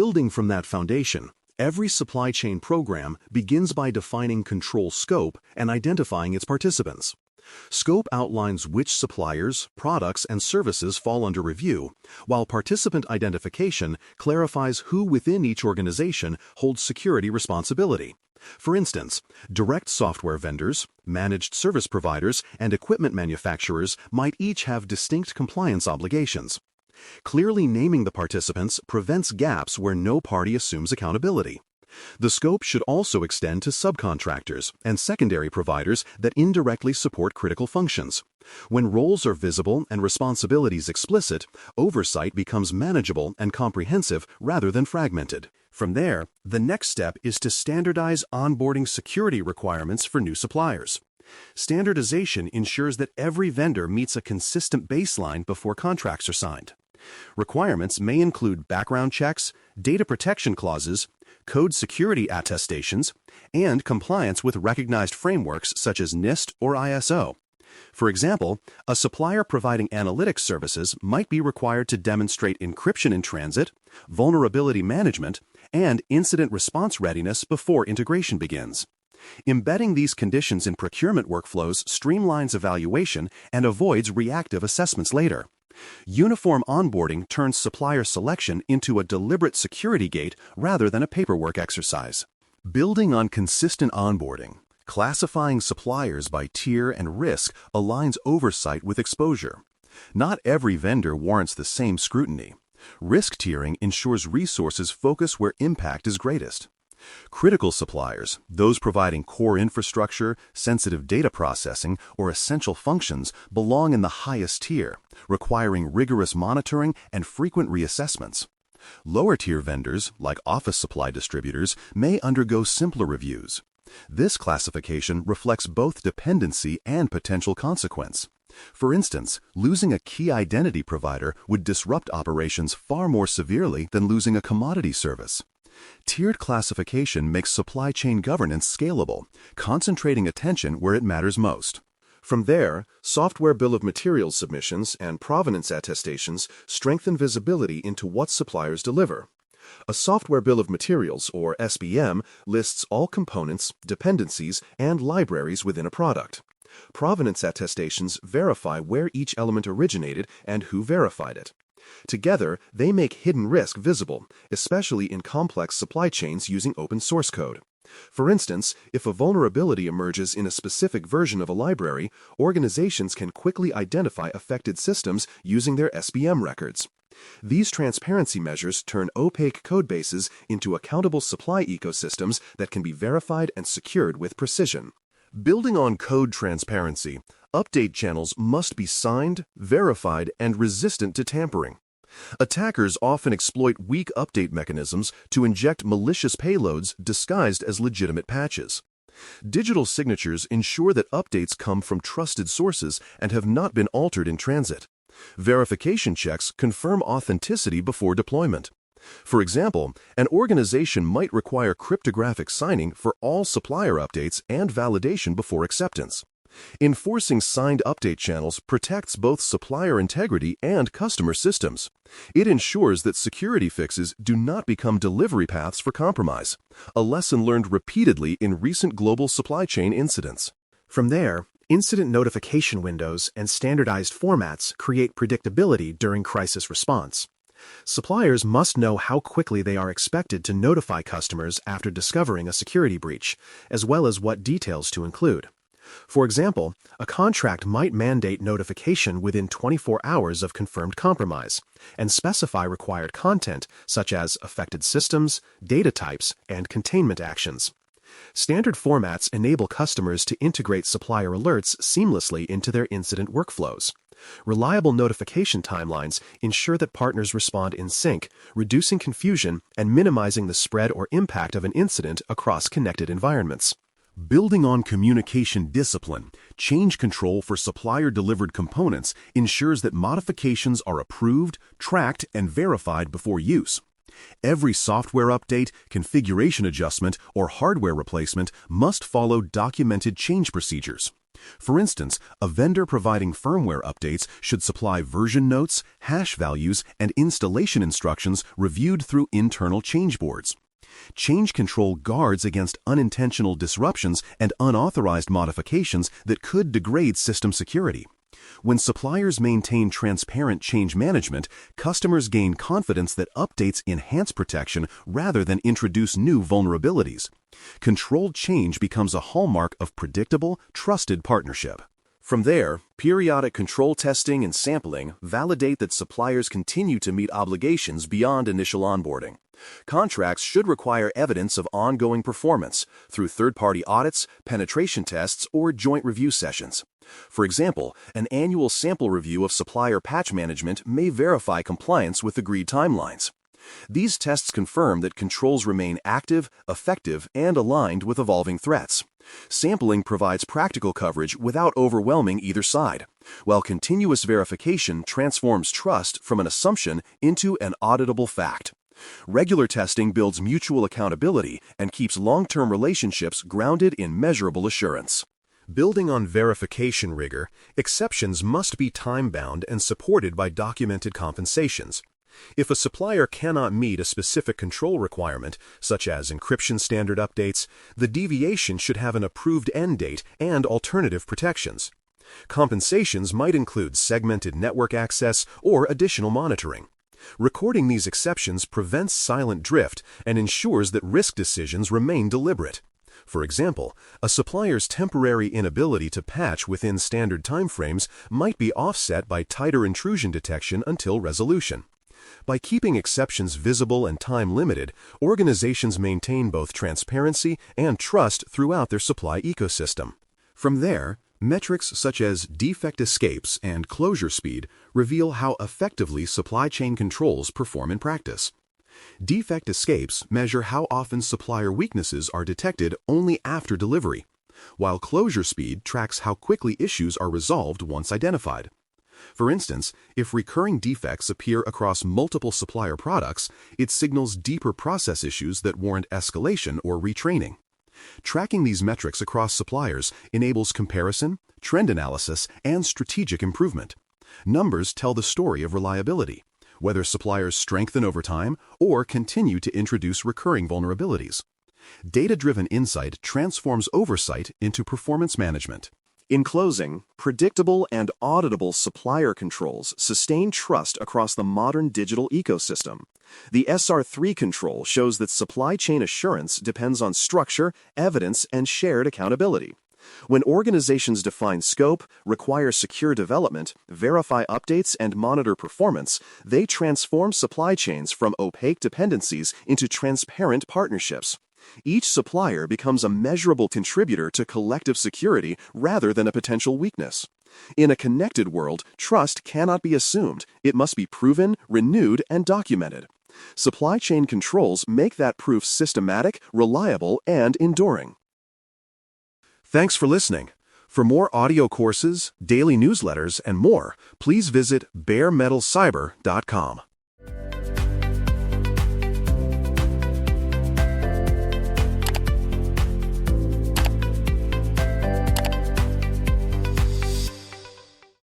Building from that foundation, every supply chain program begins by defining control scope and identifying its participants. Scope outlines which suppliers, products, and services fall under review, while participant identification clarifies who within each organization holds security responsibility. For instance, direct software vendors, managed service providers, and equipment manufacturers might each have distinct compliance obligations. Clearly naming the participants prevents gaps where no party assumes accountability. The scope should also extend to subcontractors and secondary providers that indirectly support critical functions. When roles are visible and responsibilities explicit, oversight becomes manageable and comprehensive rather than fragmented. From there, the next step is to standardize onboarding security requirements for new suppliers. Standardization ensures that every vendor meets a consistent baseline before contracts are signed. Requirements may include background checks, data protection clauses, code security attestations, and compliance with recognized frameworks such as NIST or ISO. For example, a supplier providing analytics services might be required to demonstrate encryption in transit, vulnerability management, and incident response readiness before integration begins. Embedding these conditions in procurement workflows streamlines evaluation and avoids reactive assessments later. Uniform onboarding turns supplier selection into a deliberate security gate rather than a paperwork exercise. Building on consistent onboarding, classifying suppliers by tier and risk aligns oversight with exposure. Not every vendor warrants the same scrutiny. Risk tiering ensures resources focus where impact is greatest. Critical suppliers, those providing core infrastructure, sensitive data processing, or essential functions, belong in the highest tier, requiring rigorous monitoring and frequent reassessments. Lower-tier vendors, like office supply distributors, may undergo simpler reviews. This classification reflects both dependency and potential consequence. For instance, losing a key identity provider would disrupt operations far more severely than losing a commodity service. Tiered classification makes supply chain governance scalable, concentrating attention where it matters most. From there, software bill of materials submissions and provenance attestations strengthen visibility into what suppliers deliver. A software bill of materials, or SBM, lists all components, dependencies, and libraries within a product. Provenance attestations verify where each element originated and who verified it. Together, they make hidden risk visible, especially in complex supply chains using open source code. For instance, if a vulnerability emerges in a specific version of a library, organizations can quickly identify affected systems using their SBM records. These transparency measures turn opaque codebases into accountable supply ecosystems that can be verified and secured with precision. Building on code transparency, update channels must be signed, verified, and resistant to tampering. Attackers often exploit weak update mechanisms to inject malicious payloads disguised as legitimate patches. Digital signatures ensure that updates come from trusted sources and have not been altered in transit. Verification checks confirm authenticity before deployment. For example, an organization might require cryptographic signing for all supplier updates and validation before acceptance. Enforcing signed update channels protects both supplier integrity and customer systems. It ensures that security fixes do not become delivery paths for compromise, a lesson learned repeatedly in recent global supply chain incidents. From there, incident notification windows and standardized formats create predictability during crisis response. Suppliers must know how quickly they are expected to notify customers after discovering a security breach, as well as what details to include. For example, a contract might mandate notification within 24 hours of confirmed compromise and specify required content such as affected systems, data types, and containment actions. Standard formats enable customers to integrate supplier alerts seamlessly into their incident workflows. Reliable notification timelines ensure that partners respond in sync, reducing confusion and minimizing the spread or impact of an incident across connected environments. Building on communication discipline, change control for supplier-delivered components ensures that modifications are approved, tracked, and verified before use. Every software update, configuration adjustment, or hardware replacement must follow documented change procedures. For instance, a vendor providing firmware updates should supply version notes, hash values, and installation instructions reviewed through internal change boards. Change control guards against unintentional disruptions and unauthorized modifications that could degrade system security. When suppliers maintain transparent change management, customers gain confidence that updates enhance protection rather than introduce new vulnerabilities. Controlled change becomes a hallmark of predictable, trusted partnership. From there, periodic control testing and sampling validate that suppliers continue to meet obligations beyond initial onboarding. Contracts should require evidence of ongoing performance through third-party audits, penetration tests, or joint review sessions. For example, an annual sample review of supplier patch management may verify compliance with agreed timelines. These tests confirm that controls remain active, effective, and aligned with evolving threats. Sampling provides practical coverage without overwhelming either side, while continuous verification transforms trust from an assumption into an auditable fact. Regular testing builds mutual accountability and keeps long-term relationships grounded in measurable assurance. Building on verification rigor, exceptions must be time-bound and supported by documented compensations. If a supplier cannot meet a specific control requirement, such as encryption standard updates, the deviation should have an approved end date and alternative protections. Compensations might include segmented network access or additional monitoring. Recording these exceptions prevents silent drift and ensures that risk decisions remain deliberate. For example, a supplier's temporary inability to patch within standard timeframes might be offset by tighter intrusion detection until resolution. By keeping exceptions visible and time-limited, organizations maintain both transparency and trust throughout their supply ecosystem. From there, metrics such as defect escapes and closure speed reveal how effectively supply chain controls perform in practice. Defect escapes measure how often supplier weaknesses are detected only after delivery, while closure speed tracks how quickly issues are resolved once identified. For instance, if recurring defects appear across multiple supplier products, it signals deeper process issues that warrant escalation or retraining. Tracking these metrics across suppliers enables comparison, trend analysis, and strategic improvement. Numbers tell the story of reliability, whether suppliers strengthen over time or continue to introduce recurring vulnerabilities. Data-driven insight transforms oversight into performance management. In closing, predictable and auditable supplier controls sustain trust across the modern digital ecosystem. The SR-3 control shows that supply chain assurance depends on structure, evidence, and shared accountability. When organizations define scope, require secure development, verify updates, and monitor performance, they transform supply chains from opaque dependencies into transparent partnerships. Each supplier becomes a measurable contributor to collective security rather than a potential weakness. In a connected world, trust cannot be assumed. It must be proven, renewed, and documented. Supply chain controls make that proof systematic, reliable, and enduring. Thanks for listening. For more audio courses, daily newsletters, and more, please visit baremetalcyber.com.